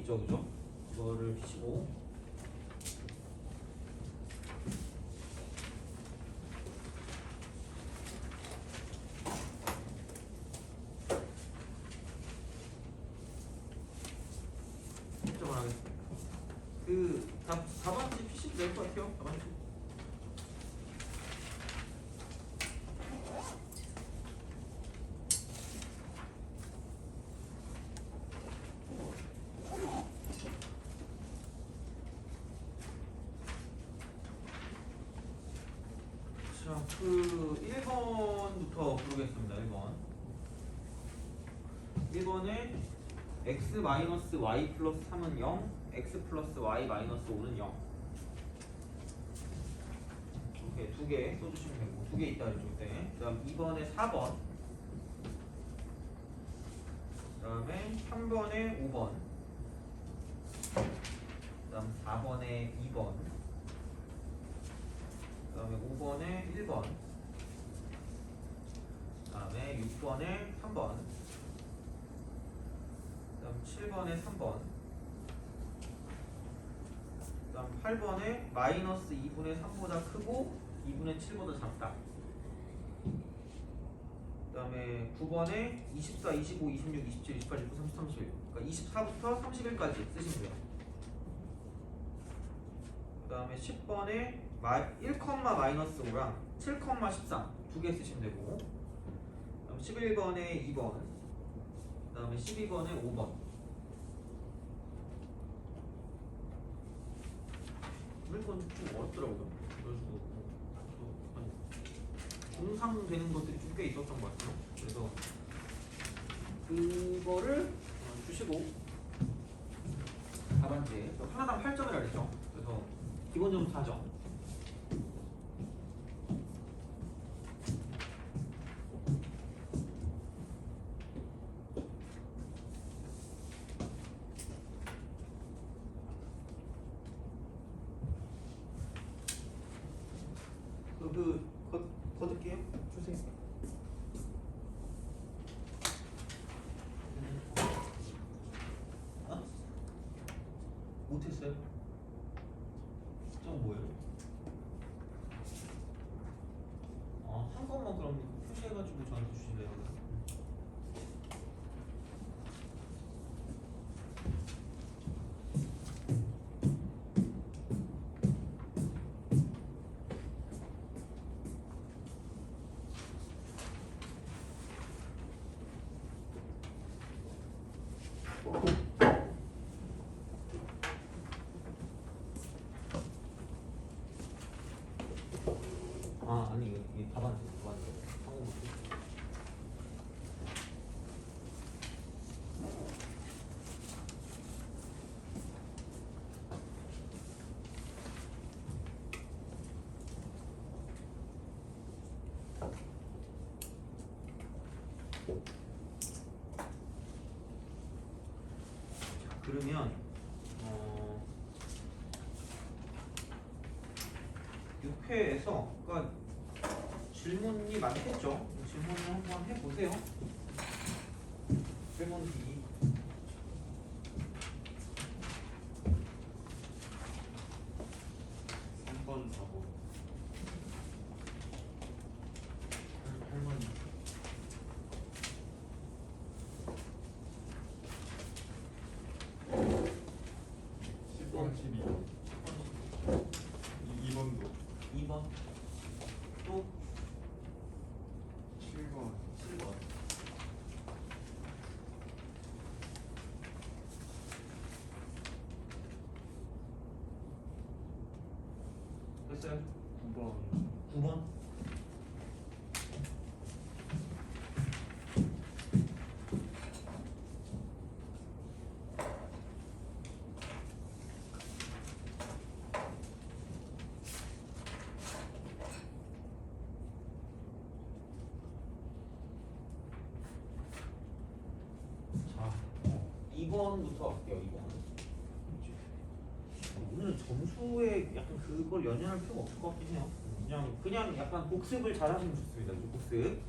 없죠, 그죠? 이거를 피시고. 채점을 하겠습니다. 그 답안지 피시면 될 것 같아요. 답안지. 자, 그 1번부터 부르겠습니다. 1번. 1번에 x-y 플러스 3은 0, x 플러스 y 마이너스 5는 0. 이렇게 두 개 써주시면 되고, 두 개 있다 그랬죠, 그때. 그 다음 2번에 4번. 그 다음에 3번에 5번. 그 다음 4번에 2번. 그 다음에 5번에 1번. 그 다음에 6번에 3번. 그 다음 7번에 3번. 그 다음 8번에 마이너스 2분의 3보다 크고 2분의 7보다 작다. 그 다음에 9번에 24, 25, 26, 27, 28, 29, 30, 31. 그러니까 24부터 31까지 쓰시면 돼요. 그 다음에 10번에 1, 마이너스 5랑 7, 13 두 개 쓰시면 되고, 그 다음 11번에 2번, 그 다음에 12번에 5번. 이건 좀 어렵더라고요. 그래서 공상되는 것들이 좀 꽤 있었던 것 같아요. 그래서 그거를 주시고 답안지에 하나당 8점이라 그랬죠. 그래서 기본 점수 4점. 거둘게요. 주세요. 어? 못했어요? 좀 뭐예요? 한 것만 그럼 표시해가지고 저한테 주실래요? 아니 이게 답안지 한국어. 그러면 6회에서 그러니까 질문이 많겠죠. 질문을 한번 해보세요. 질문 B. 또 7번. 됐어요? 9번. 자, 2번부터 할게요. 2번. 오늘 점수에 약간 그걸 연연할 필요가 없을 것 같긴 해요. 그냥 약간 복습을 잘 하시면 좋습니다. 복습.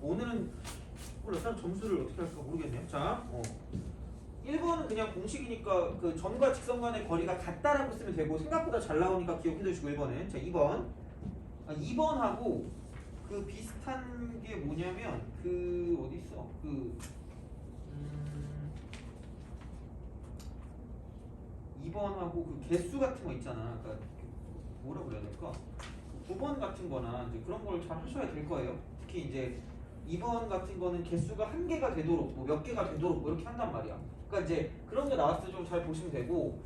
오늘은 몰라, 점수를 어떻게 할까 모르겠네요. 자, 1번은 그냥 공식이니까 그 점과 직선 간의 거리가 같다라고 쓰면 되고 생각보다 잘 나오니까 기억해 두시고 1번은. 자, 2번. 2번하고 그 비슷한 게 뭐냐면 그 어디 있어? 2번하고 그 개수 같은 거 있잖아. 그러니까 뭐라 그래야 될까? 9번 같은 거나 이제 그런 걸 잘 하셔야 될 거예요. 특히 이제 2번 같은 거는 개수가 한 개가 되도록 뭐 몇 개가 되도록 뭐 이렇게 한단 말이야. 그러니까 이제 그런 게 나왔을 때 좀 잘 보시면 되고,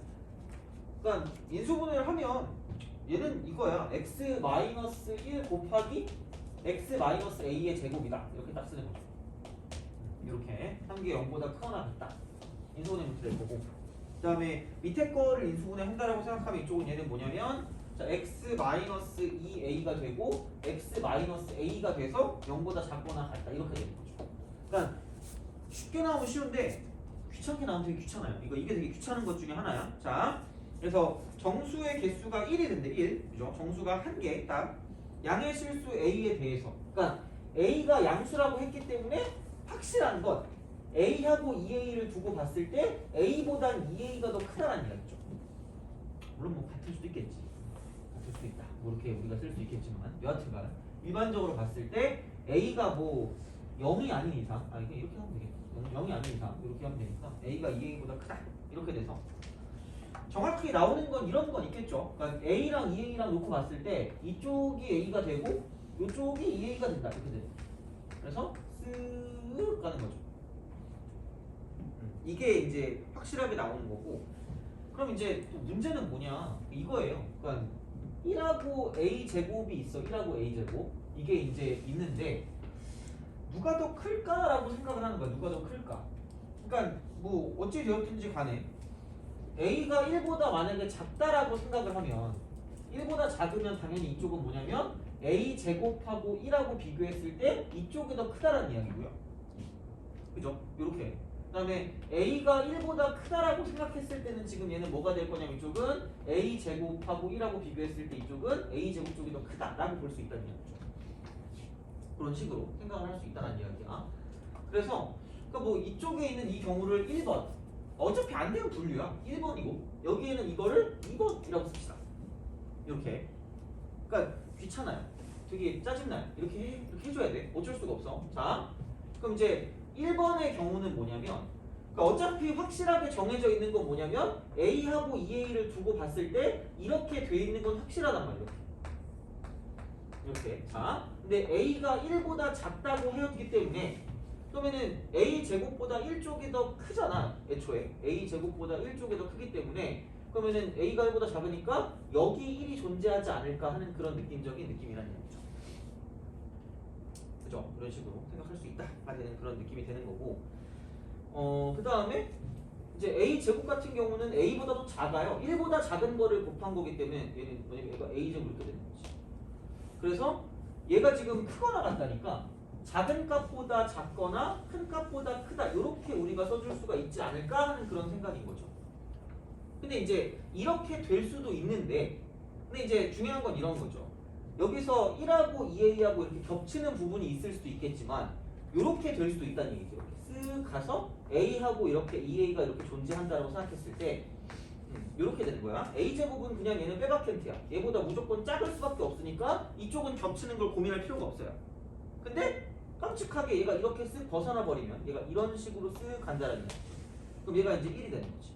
그러니까 인수분해를 하면 얘는 이거야. x-1 곱하기 x-a의 제곱이다. 이렇게 딱 쓰는 거죠. 이렇게 한 개 0보다 크거나 같다. 인수분해 문제 될 거고. 그 다음에 밑에 거를 인수분해 한다라고 생각하면 이쪽은 얘는 뭐냐면 자, x-2a가 되고 x-a가 돼서 0보다 작거나 같다. 이렇게 되는 거죠. 그러니까 쉽게 나오면 쉬운데 귀찮게 나오면 되게 귀찮아요. 이게 되게 귀찮은 것 중에 하나야. 자, 그래서 정수의 개수가 1이 된대. 1. 그죠? 정수가 한 개 딱. 양의 실수 a에 대해서. 그러니까 a가 양수라고 했기 때문에 확실한 건 a하고 2a를 두고 봤을 때 a보단 2a가 더 크다는 이야기죠. 물론 뭐 같을 수도 있겠지. 같을 수도 있다. 뭐 이렇게 우리가 쓸 수 있겠지만 여하튼간 일반적으로 봤을 때 a가 뭐 0이 아닌 이상, 이렇게 하면 되겠다. 0이 아닌 이상 이렇게 하면 되니까 a가 2a보다 크다. 이렇게 돼서 정확하게 나오는 건 이런 건 있겠죠. 그러니까 a랑 2a랑 놓고 봤을 때 이쪽이 a가 되고 이쪽이 2a가 된다. 이렇게 돼요. 그래서 쓱 가는 거죠. 이게 이제 확실하게 나오는 거고. 그럼 이제 또 문제는 뭐냐 이거예요. 그러니까 1하고 a 제곱이 있어. 1하고 a 제곱 이게 이제 있는데 누가 더 클까라고 생각을 하는 거야. 누가 더 클까? 그러니까 뭐 어찌 되었든지 간에 a가 1보다 만약에 작다라고 생각을 하면 1보다 작으면 당연히 이쪽은 뭐냐면 a 제곱하고 1하고 비교했을 때 이쪽이 더 크다라는 이야기고요. 그죠? 요렇게. 그 다음에 a가 1보다 크다라고 생각했을 때는 지금 얘는 뭐가 될 거냐면 이쪽은 a 제곱하고 1하고 비교했을 때 이쪽은 a 제곱 쪽이 더 크다라고 볼 수 있다는 이야기죠. 그런 식으로 생각을 할 수 있다는 이야기야. 그래서 그러니까 뭐 이쪽에 있는 이 경우를 1번 어차피 안 되면 분류야. 1번이고 여기에는 이거를 2번이라고 씁시다. 이렇게. 그러니까 귀찮아요. 되게 짜증나요. 이렇게 해줘야 돼. 어쩔 수가 없어. 자, 그럼 이제 1번의 경우는 뭐냐면 그러니까 어차피 확실하게 정해져 있는 건 뭐냐면 A하고 2A를 두고 봤을 때 이렇게 돼 있는 건 확실하단 말이에요. 이렇게. 자, 근데 A가 1보다 작다고 하였기 때문에 그러면은 A 제곱보다 1쪽이 더 크잖아. 애초에 A 제곱보다 1쪽이 더 크기 때문에 그러면은 A가 1보다 작으니까 여기 1이 존재하지 않을까 하는 그런 느낌적인 느낌이라는 얘기죠. 그죠? 이런 식으로 생각할 수 있다 하는 그런 느낌이 되는 거고. 그 다음에 이제 A 제곱 같은 경우는 A보다 더 작아요. 1보다 작은 거를 곱한 거기 때문에 얘는 뭐냐면 얘가 A 제곱 이렇게 되는 거지. 그래서 얘가 지금 크거나 같다니까 작은 값보다 작거나 큰 값보다 크다 이렇게 우리가 써줄 수가 있지 않을까 하는 그런 생각인 거죠. 근데 이제 이렇게 될 수도 있는데 근데 이제 중요한 건 이런 거죠. 여기서 1하고 2A하고 이렇게 겹치는 부분이 있을 수도 있겠지만 이렇게 될 수도 있다는 얘기죠. 이렇게 쓱 가서 A하고 이렇게 2A가 이렇게 존재한다고 생각했을 때 이렇게 되는 거야. A제곱은 그냥 얘는 빼박캔트야. 얘보다 무조건 작을 수밖에 없으니까 이쪽은 겹치는 걸 고민할 필요가 없어요. 근데 깜찍하게 얘가 이렇게 쓱 벗어나 버리면 얘가 이런 식으로 쓱 간다라는 거야. 그럼 얘가 이제 1이 되는 거지.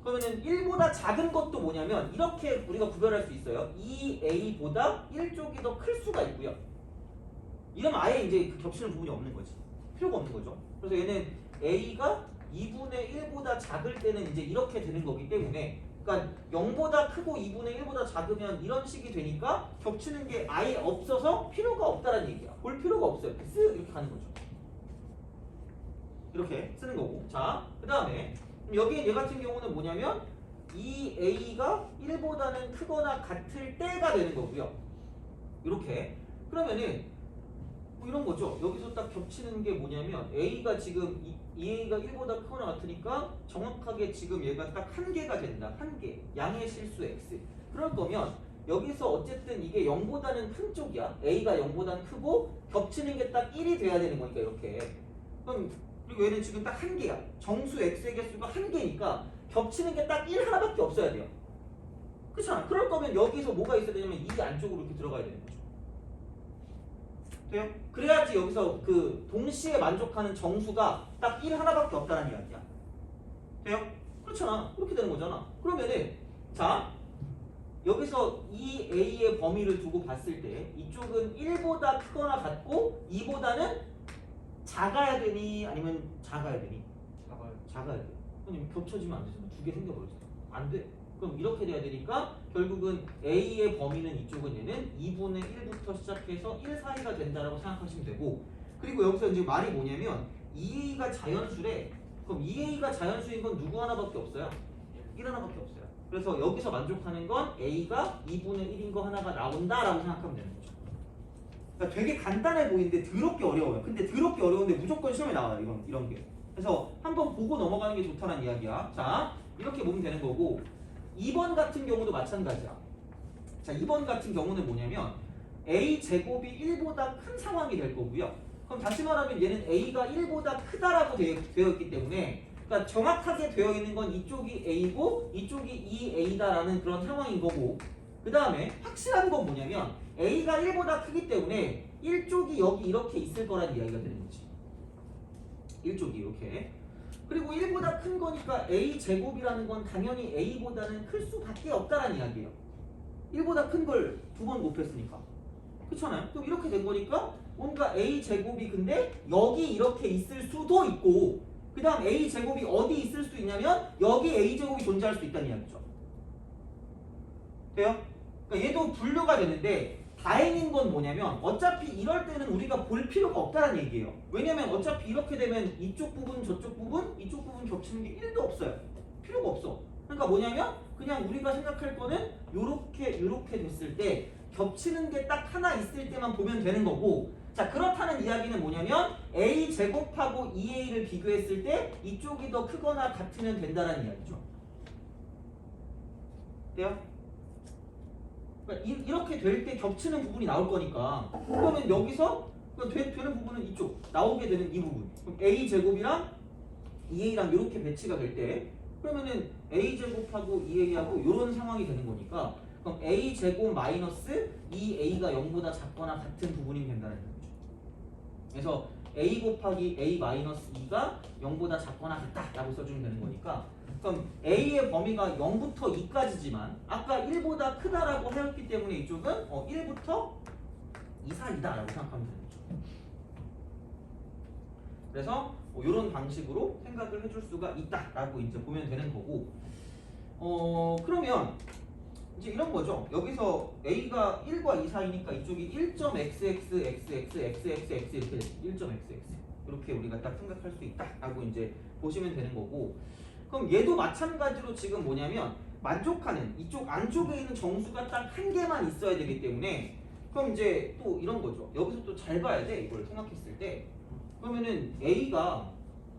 그러면은 1보다 작은 것도 뭐냐면 이렇게 우리가 구별할 수 있어요. 2A보다 1쪽이 더 클 수가 있고요. 이러면 아예 이제 그 겹치는 부분이 없는 거지. 필요가 없는 거죠. 그래서 얘는 A가 2분의 1보다 작을 때는 이제 이렇게 되는 거기 때문에 그러니까 0보다 크고 2분의 1보다 작으면 이런 식이 되니까 겹치는 게 아예 없어서 필요가 없다는 얘기야. 볼 필요가 없어요. 이렇게 쓱 이렇게 가는 거죠. 이렇게 쓰는 거고. 자, 그 다음에 여기 얘 같은 경우는 뭐냐면 2A가 1보다는 크거나 같을 때가 되는 거고요. 이렇게. 그러면은 뭐 이런 거죠. 여기서 딱 겹치는 게 뭐냐면 A가 지금 2A가 1보다 크거나 같으니까 정확하게 지금 얘가 딱 한 개가 된다. 한 개. 양의 실수 X. 그럴 거면 여기서 어쨌든 이게 0보다는 큰 쪽이야. A가 0보다는 크고 겹치는 게 딱 1이 돼야 되는 거니까 이렇게. 그럼 그리고 얘는 지금 딱 한 개야. 정수 x의 개수가 한 개니까 겹치는 게 딱 1 하나밖에 없어야 돼요. 그렇잖아. 그럴 거면 여기서 뭐가 있어야 되냐면 이 안쪽으로 이렇게 들어가야 되는 거죠. 돼요? 그래야지 여기서 그 동시에 만족하는 정수가 딱 1 하나밖에 없다는 이야기야. 돼요? 그렇잖아. 그렇게 되는 거잖아. 그러면은 자 여기서 이 A의 범위를 두고 봤을 때 이쪽은 1보다 크거나 같고 2보다는 작아야 되니 아니면 작아야 되니? 작아야 돼. 그럼 겹쳐지면 안 되잖아. 두 개 생겨버리잖아. 안 돼. 그럼 이렇게 돼야 되니까 결국은 A의 범위는 이쪽은 얘는 2분의 1부터 시작해서 1 사이가 된다라고 생각하시면 되고, 그리고 여기서 이제 말이 뭐냐면 2A가 자연수래. 그럼 2A가 자연수인 건 누구 하나밖에 없어요? 1 하나밖에 없어요. 그래서 여기서 만족하는 건 A가 2분의 1인 거 하나가 나온다라고 생각하면 되는 거죠. 그러니까 되게 간단해 보이는데 더럽게 어려워요. 근데 더럽게 어려운데 무조건 시험에 나와요. 이런 게. 그래서 한번 보고 넘어가는 게 좋다는 이야기야. 자, 이렇게 보면 되는 거고, 2번 같은 경우도 마찬가지야. 자, 2번 같은 경우는 뭐냐면 A 제곱이 1보다 큰 상황이 될 거고요. 그럼 다시 말하면 얘는 A가 1보다 크다라고 되어 있기 때문에, 그러니까 정확하게 되어 있는 건 이쪽이 A고 이쪽이 2A다라는 그런 상황인 거고, 그 다음에 확실한 건 뭐냐면 A가 1보다 크기 때문에 1쪽이 여기 이렇게 있을 거란 이야기가 되는 거지. 1쪽이 이렇게. 그리고 1보다 큰 거니까 A 제곱이라는 건 당연히 A보다는 클 수밖에 없다라는 이야기예요. 1보다 큰 걸 두 번 곱했으니까. 그렇잖아요? 그럼 이렇게 된 거니까 뭔가 A 제곱이 근데 여기 이렇게 있을 수도 있고, 그 다음 A 제곱이 어디 있을 수 있냐면 여기 A 제곱이 존재할 수 있다는 이야기죠. 돼요? 그러니까 얘도 분류가 되는데 다행인 건 뭐냐면 어차피 이럴 때는 우리가 볼 필요가 없다는 얘기예요. 왜냐면 어차피 이렇게 되면 이쪽 부분 저쪽 부분 이쪽 부분 겹치는 게 1도 없어요. 필요가 없어. 그러니까 뭐냐면 그냥 우리가 생각할 거는 요렇게 됐을 때 겹치는 게 딱 하나 있을 때만 보면 되는 거고, 자 그렇다는 이야기는 뭐냐면 A 제곱하고 2A를 비교했을 때 이쪽이 더 크거나 같으면 된다라는 이야기죠. 돼요? 그러니까 이렇게 될 때 겹치는 부분이 나올 거니까, 그러면 여기서 되는 부분은 이쪽 나오게 되는 이 부분, 그럼 A 제곱이랑 2A랑 이렇게 배치가 될 때 그러면은 A 제곱하고 2A하고 이런 상황이 되는 거니까, 그럼 A 제곱 마이너스 2A가 0보다 작거나 같은 부분이 된다는 거죠. 그래서 A 곱하기 A 마이너스 2가 0보다 작거나 같다라고 써주면 되는 거니까, 그럼 A의 범위가 0부터 2까지지만 아까 1보다 크다라고 하였기 때문에 이쪽은 1부터 2 사이다라고 생각하면 되는 거죠. 그래서 이런 방식으로 생각을 해줄 수가 있다라고 이제 보면 되는 거고, 그러면 이제 이런 거죠. 여기서 A가 1과 2 사이니까 이쪽이 1.xxxxxx 이렇게 1.xx 이렇게 우리가 딱 생각할 수 있다라고 이제 보시면 되는 거고, 그럼 얘도 마찬가지로 지금 뭐냐면 만족하는 이쪽 안쪽에 있는 정수가 딱 한 개만 있어야 되기 때문에, 그럼 이제 또 이런 거죠. 여기서 또 잘 봐야 돼. 이걸 생각했을 때 그러면은 A가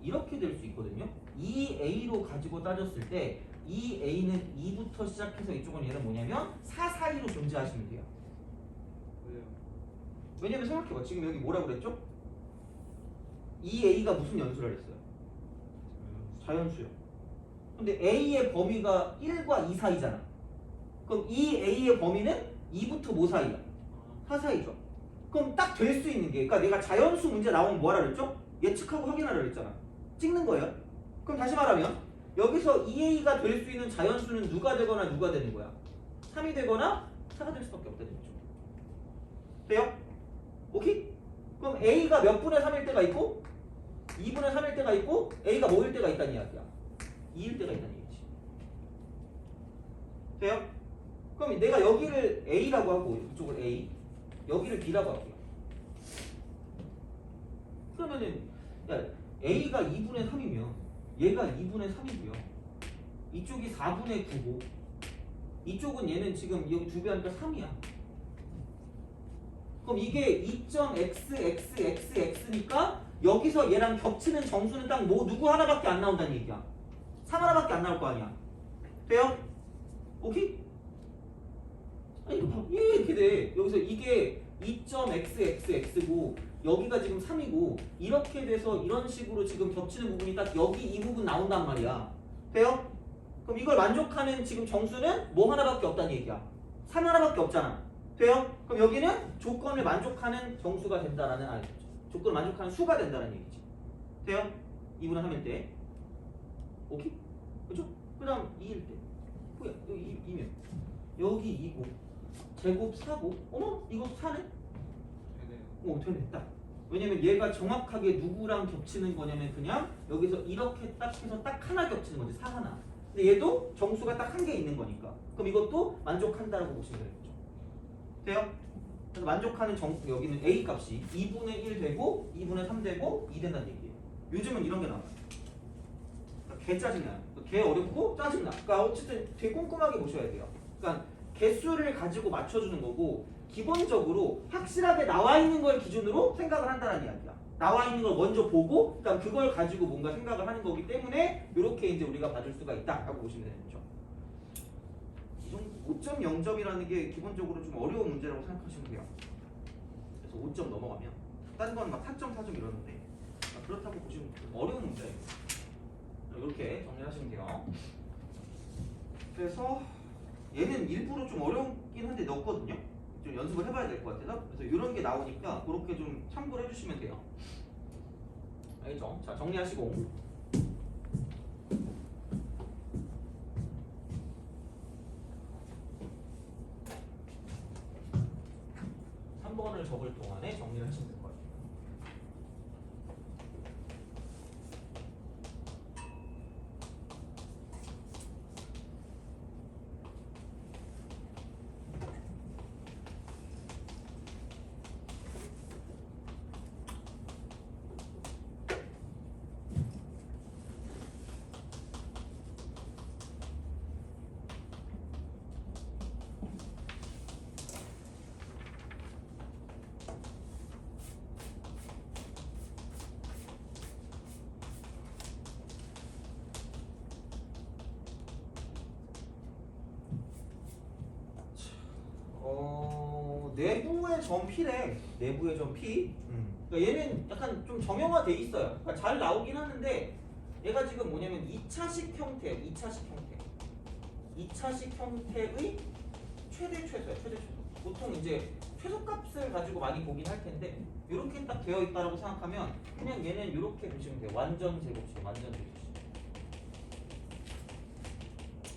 이렇게 될 수 있거든요. 2A로 가지고 따졌을 때 2A는 2부터 시작해서 이쪽은 얘는 뭐냐면 4 사이로 존재하시면 돼요. 왜요? 왜냐면 생각해봐. 지금 여기 뭐라고 그랬죠? 2A가 무슨 연수를 했어요? 자연수요. 근데 A의 범위가 1과 2 사이잖아. 그럼 이 A의 범위는 2부터 뭐 사이야? 4 사이죠. 그럼 딱 될 수 있는 게, 그러니까 내가 자연수 문제 나오면 뭐 하라 그랬죠? 예측하고 확인하라 그랬잖아. 찍는 거예요. 그럼 다시 말하면 여기서 2A가 될 수 있는 자연수는 누가 되거나 누가 되는 거야? 3이 되거나 4가 될 수밖에 없다는 거죠. 돼요? 오케이? 그럼 A가 몇 분의 3일 때가 있고 2분의 3일 때가 있고 A가 뭐일 때가 있다는 이야기야? 2일 때가 있다는 얘기지. 돼요? 그럼 내가 여기를 A라고 하고 이쪽을 A, 여기를 B라고 할게요. 그러면은 야, A가 2분의 3이면 얘가 2분의 3이고요. 이쪽이 4분의 9고 이쪽은 얘는 지금 여기 2배 하니까 3이야. 그럼 이게 2.xxxx니까 여기서 얘랑 겹치는 정수는 딱 뭐 누구 하나밖에 안 나온다는 얘기야. 3 하나밖에 안 나올 거 아니야. 돼요? 오케이? 아니 이거 봐. 이게 이렇게 돼. 여기서 이게 2.xxx고 여기가 지금 3이고 이렇게 돼서 이런 식으로 지금 겹치는 부분이 딱 여기 이 부분 나온단 말이야. 돼요? 그럼 이걸 만족하는 지금 정수는 뭐 하나밖에 없다는 얘기야. 3 하나밖에 없잖아. 돼요? 그럼 여기는 조건을 만족하는 정수가 된다라는 조건을 만족하는 수가 된다는 얘기지. 돼요? 2분의 3일 때. 오케이? 그죠? 그 다음 2일 때. 뭐야? 여기 2면. 여기 2고. 제곱 4고. 어머? 이거 4네? 되네. 딱. 왜냐면 얘가 정확하게 누구랑 겹치는 거냐면 그냥 여기서 이렇게 딱 해서 딱 하나 겹치는 거지. 4 하나. 근데 얘도 정수가 딱 한 개 있는 거니까. 그럼 이것도 만족한다라고 보시면 되겠죠. 돼요? 그래서 만족하는 여기는 A 값이 2분의 1 되고 2분의 3 되고 2 된다는 얘기예요. 요즘은 이런 게 나와요. 그러니까 개 짜증나요. 개 어렵고 짜증나. 그러니까 어쨌든 되게 꼼꼼하게 보셔야 돼요. 그러니까 개수를 가지고 맞춰주는 거고 기본적으로 확실하게 나와 있는 걸 기준으로 생각을 한다는 이야기야. 나와 있는 걸 먼저 보고 그다음 그걸 가지고 뭔가 생각을 하는 거기 때문에 이렇게 이제 우리가 받을 수가 있다라고 보시면 되는 거죠. 5.0점이라는 게 기본적으로 좀 어려운 문제라고 생각하시면 돼요. 그래서 5점 넘어가면 다른 건 막 4점, 4점 이러는데 그렇다고 보시면 어려운 문제예요. 이렇게 정리하시면 돼요. 그래서 얘는 일부러 좀 어렵긴 한데 넣었거든요. 좀 연습을 해봐야 될 것 같아서. 그래서 이런 게 나오니까 그렇게 좀 참고를 해주시면 돼요. 알겠죠? 자, 정리하시고. 3번을 적을 동안에 정리를 하시면 될 것 같아요. 내부의 점 P래. 내부의 점 P. 그러니까 얘는 약간 좀 정형화돼 있어요. 그러니까 잘 나오긴 하는데 얘가 지금 뭐냐면 2차식 형태. 2차식 형태의 최대 최소야. 최대 최소. 보통 이제 최소값을 가지고 많이 보긴 할 텐데 이렇게 딱 되어 있다라고 생각하면 그냥 얘는 이렇게 보시면 돼요. 완전 제곱식. 완전 제곱식.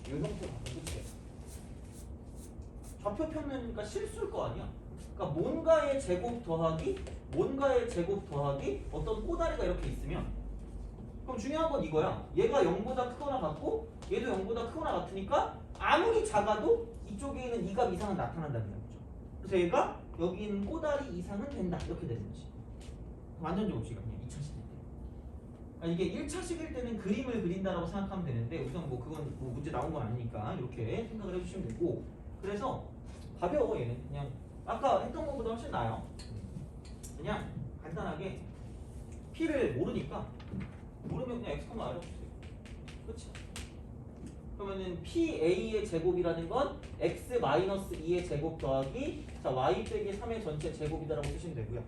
이 형태 바꾸면 끝이에요. 좌표 평면이니까 실수일 거 아니야. 그러니까 뭔가의 제곱 더하기 어떤 꼬다리가 이렇게 있으면 그럼 중요한 건 이거야. 얘가 0보다 크거나 같고 얘도 0보다 크거나 같으니까 아무리 작아도 이쪽에 있는 2값 이상은 나타난다는 거죠. 그래서 얘가 여기 있는 꼬다리 이상은 된다. 이렇게 되는 거지. 완전 제곱식이야. 그냥 2차식일 때. 그러니까 이게 1차식일 때는 그림을 그린다라고 생각하면 되는데 우선 뭐 그건 뭐 문제 나온 건 아니니까 이렇게 생각을 해주시면 되고 그래서 가벼워 얘는 그냥 아까 했던 것보다 훨씬 나아요. 그냥 간단하게 P를 모르니까 모르면 그냥 X, R을 주세요. 그렇지? 그러면은 PA의 제곱이라는 건 X-2의 제곱 더하기 자 Y 빼기 3의 전체 제곱이다라고 쓰시면 되고요.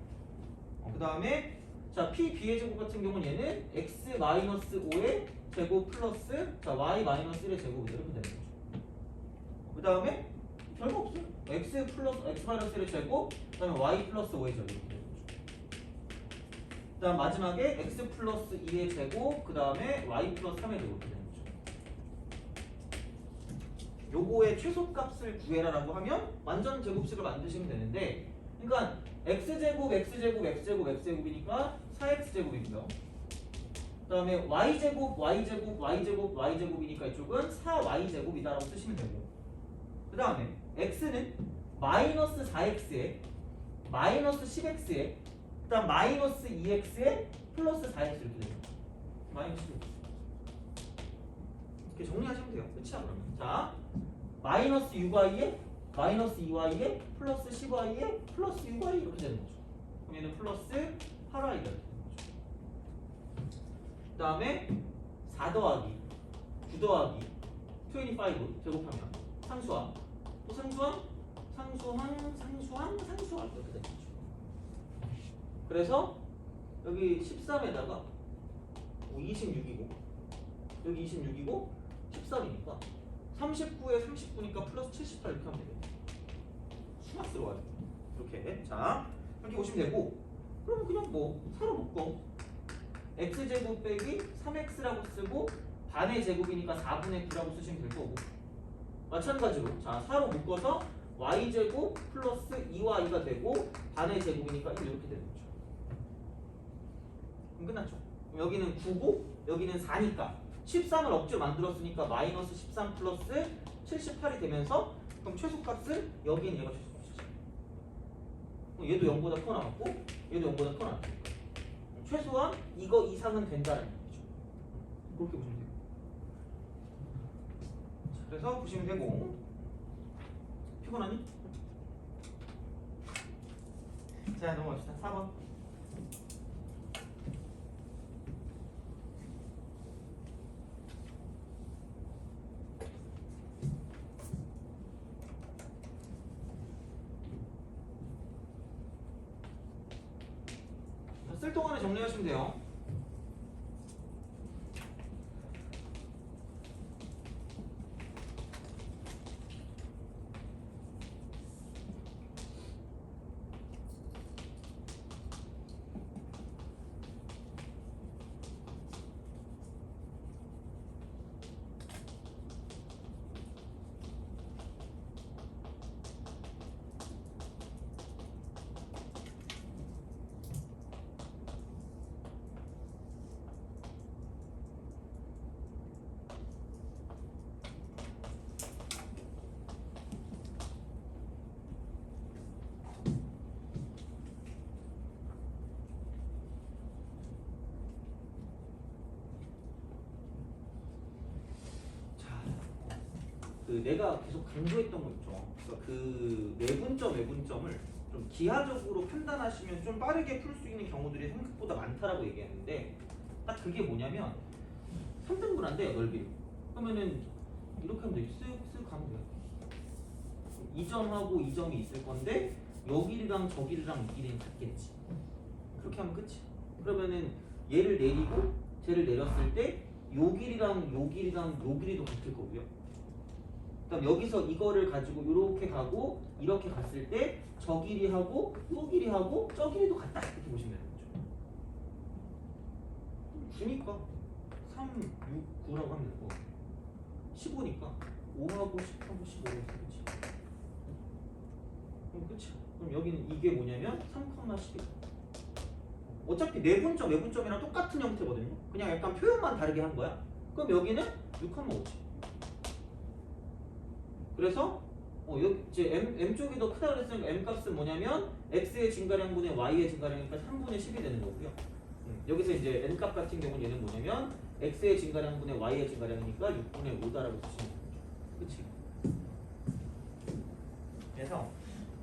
그 다음에 자 PB의 제곱 같은 경우는 얘는 X-5의 제곱 플러스 자 Y-1의 제곱이다 이렇게 되는 거죠. 그 다음에 별거 없어요. X 플러스 X-1의 제곱 그 다음에 Y 플러스 5의 제곱 이렇게 되는 거죠. 그 다음 마지막에 X 플러스 2의 제곱 그 다음에 Y 플러스 3의 제곱 이렇게 되는 거죠. 요거의 최소값을 구해라라고 하면 완전 제곱식을 만드시면 되는데 그러니까 X제곱 X제곱 X제곱 X제곱이니까 4X제곱이고요. 그 다음에 Y제곱 Y제곱 Y제곱 Y제곱이니까 이쪽은 4Y제곱이다라고 쓰시면 되고 그 다음에 X는 마이너스 4X에 마이너스 10X에 그 다음 마이너스 2X에 플러스 4X 이렇게 되는 거죠. 마이너스 10X 이렇게 정리하시면 돼요. 끝이야 그러면. 자 마이너스 6Y에 마이너스 2Y에 플러스 10Y에 플러스 6Y 이렇게 되는 거죠. 그럼 얘는 플러스 8Y가 이렇게 되는 거죠. 그 다음에 4 더하기 9 더하기 25 제곱하면 상수항 또 상수항 이렇게 되는 거죠. 그래서 여기 13에다가 26이고 여기 26이고 13이니까 39에 39니까 플러스 78 이렇게 하면 되겠네. 수학스러워요. 이렇게. 자, 이렇게 보시면 되고, 그러면 그냥 뭐 사로 묶어. x제곱 빼기 3x라고 쓰고 반의 제곱이니까 4분의 9라고 쓰시면 될 거고, 마찬가지로 자 사로 묶어서 y제곱 플러스 2y가 되고 반의 제곱이니까 이렇게 되는 거죠. 그럼 끝났죠. 그럼 여기는 9고 여기는 4니까 13을 억지로 만들었으니까 마이너스 13 플러스 78이 되면서 그럼 최소값은 여기는 얘가 최소값이죠. 얘도 0보다 커 나왔고 얘도 0보다 커 나왔고 최소한 이거 이상은 된다는 얘기죠. 그렇게 보시면 돼요. 자, 그래서 보시면 되고 피곤하니? 자 넘어갑시다. 4번. 쓸 동안에 정리하시면 돼요. 그 내가 계속 강조했던 거 있죠. 그러니까 그 외분점을 좀 기하적으로 판단하시면 좀 빠르게 풀 수 있는 경우들이 생각보다 많다라고 얘기했는데 딱 그게 뭐냐면 3등분한대요 넓이. 그러면은 이렇게 하면 되지. 쓱쓱 가면 돼요. 이 점하고 이 점이 있을 건데 요 길이랑 저 길이랑 이 길이는 같겠지. 그렇게 하면 끝이야. 그러면은 얘를 내리고 쟤를 내렸을 때 요 길이랑 요 길이랑 요 길이도 같을 거고요. 그다음 여기서 이거를 가지고 이렇게 가고 이렇게 갔을 때 저 길이하고 요 길이하고 저 길이도 같다 이렇게 보시면 되는 거죠. 9니까 3, 6, 9라고 하면 되고 15니까 5하고 10하고 15가 되겠지. 그럼 끝이야. 그럼 여기는 이게 뭐냐면 3,11. 어차피 내분점이랑 똑같은 형태거든요. 그냥 약간 표현만 다르게 한 거야. 그럼 여기는 6,5지. 그래서 여기 이제 m 쪽이 더 크다 그랬으니까 m 값은 뭐냐면 x의 증가량분의 y의 증가량이니까 3분의 10이 되는 거고요. 여기서 이제 n 값 같은 경우는 얘는 뭐냐면 x의 증가량분의 y의 증가량이니까 6분의 5다라고 쓰시면 되죠. 그치? 그래서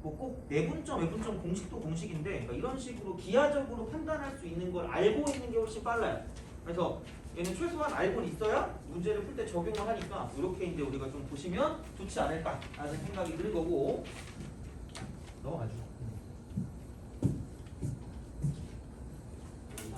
뭐 꼭 내분점, 외분점 공식도 공식인데 그러니까 이런 식으로 기하적으로 판단할 수 있는 걸 알고 있는 게 훨씬 빨라요. 그래서 얘는 최소한 알고는 있어야 문제를 풀 때 적용을 하니까 이렇게 이제 우리가 좀 보시면 좋지 않을까라는 생각이 드는 거고 넘어가죠. 2, 3, 4.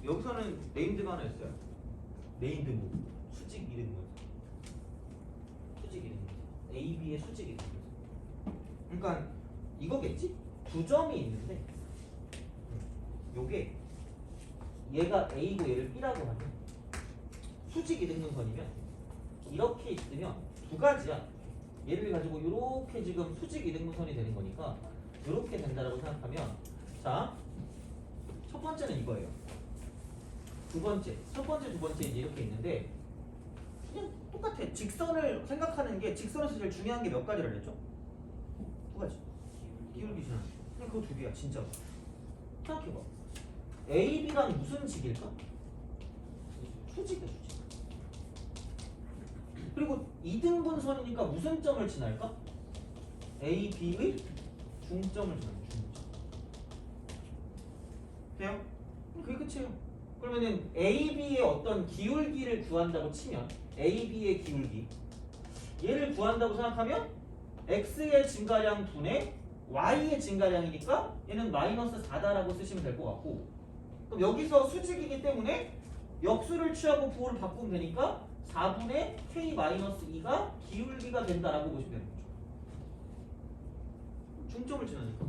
여기서는 네임드가 하나 있어요. 네임드 뭐 수직 이등분. 수직 이등분. A, B의 수직 이등분. 그러니까 이거겠지? 두 점이 있는데 요게 얘가 A고 얘를 B라고 하면 수직 이등분선이면 이렇게 있으면 두 가지야. 얘를 가지고 이렇게 지금 수직 이등분선이 되는 거니까 이렇게 된다라고 생각하면 자, 첫 번째는 이거예요. 두 번째, 첫 번째, 두 번째 이제 이렇게 있는데 그냥 똑같아. 직선을 생각하는 게 직선에서 제일 중요한 게 몇 가지를 했죠? 두 가지. 기울기 지나. 그냥 그거 두 개야 진짜. 생각해봐. A, B랑 무슨 직일까? 수직이야 수직. 그리고 이등분선이니까 무슨 점을 지날까? A, B의 중점을 지나요. 중점. 돼요? 그게 끝이에요. 그러면은 A, B의 어떤 기울기를 구한다고 치면 A, B의 기울기 얘를 구한다고 생각하면 X의 증가량 분의 Y의 증가량이니까 얘는 마이너스 4다라고 쓰시면 될 것 같고 그럼 여기서 수직이기 때문에 역수를 취하고 부호를 바꾸면 되니까 4분의 K-2가 기울기가 된다라고 보시면 되는 거죠. 중점을 지나니까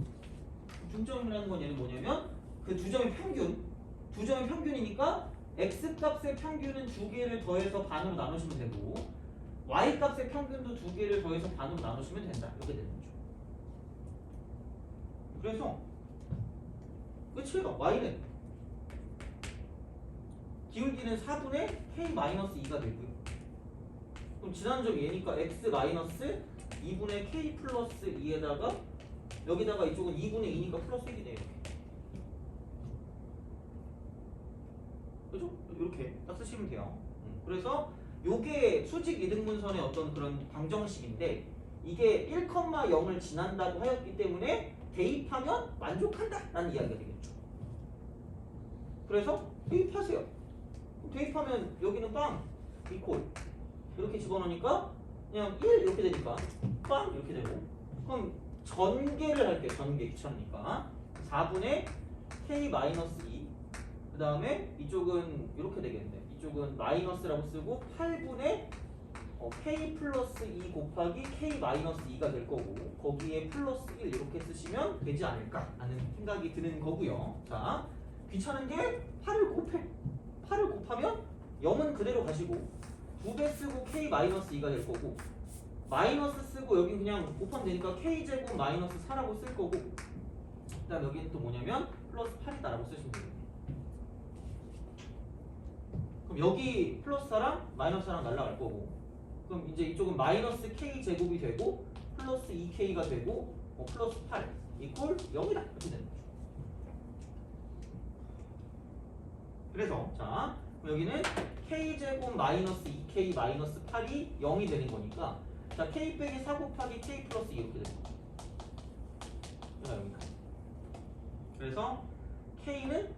중점이라는 건 얘는 뭐냐면 그 두 점의 평균 두 점의 평균이니까 X값의 평균은 두 개를 더해서 반으로 나누시면 되고 Y값의 평균도 두 개를 더해서 반으로 나누시면 된다. 이렇게 되는 거죠. 그래서 끝이에요. Y는 기울기는 4분의 K-2가 되고요. 그럼 지난 점 얘니까 X-2분의 K 플러스 2에다가 여기다가 이쪽은 2분의 2니까 플러스 1이네요. 그죠? 이렇게 딱 쓰시면 돼요. 그래서 요게 수직 이등분선의 어떤 그런 방정식인데 이게 1,0을 지난다고 하였기 때문에 대입하면 만족한다 라는 이야기가 되겠죠. 그래서 대입하세요. 대입하면 여기는 빵 이퀄 이렇게 집어넣으니까 그냥 1 이렇게 되니까 빵 이렇게 되고 그럼 전개를 할게요. 전개 귀찮으니까 4분의 K-2 그 다음에 이쪽은 이렇게 되겠네. 이쪽은 마이너스라고 쓰고 8분의 K 플러스 2 곱하기 K-2가 될 거고 거기에 플러스 1 이렇게 쓰시면 되지 않을까 라는 생각이 드는 거고요. 자, 귀찮은 게 8을 곱해. 8을 곱하면 0은 그대로 가시고 2배 쓰고 K-2가 될 거고 마이너스 쓰고 여기 그냥 곱하면 되니까 K제곱 마이너스 4라고 쓸 거고 그 다음 여기는 또 뭐냐면 플러스 8이다라고 쓰시면 돼요. 그럼 여기 플러스 4랑 마이너스 4랑 날라갈 거고 그럼 이제 이쪽은 마이너스 K제곱이 되고 플러스 2K가 되고 플러스 8 이꼴 0이다 이렇게 되는 거죠. 그래서 자 여기는 K제곱 마이너스 2K 마이너스 8이 0이 되는 거니까 자 K 빼기 4 곱하기 K 플러스 2 이렇게 되는 거죠. 여기까지. 그래서 K는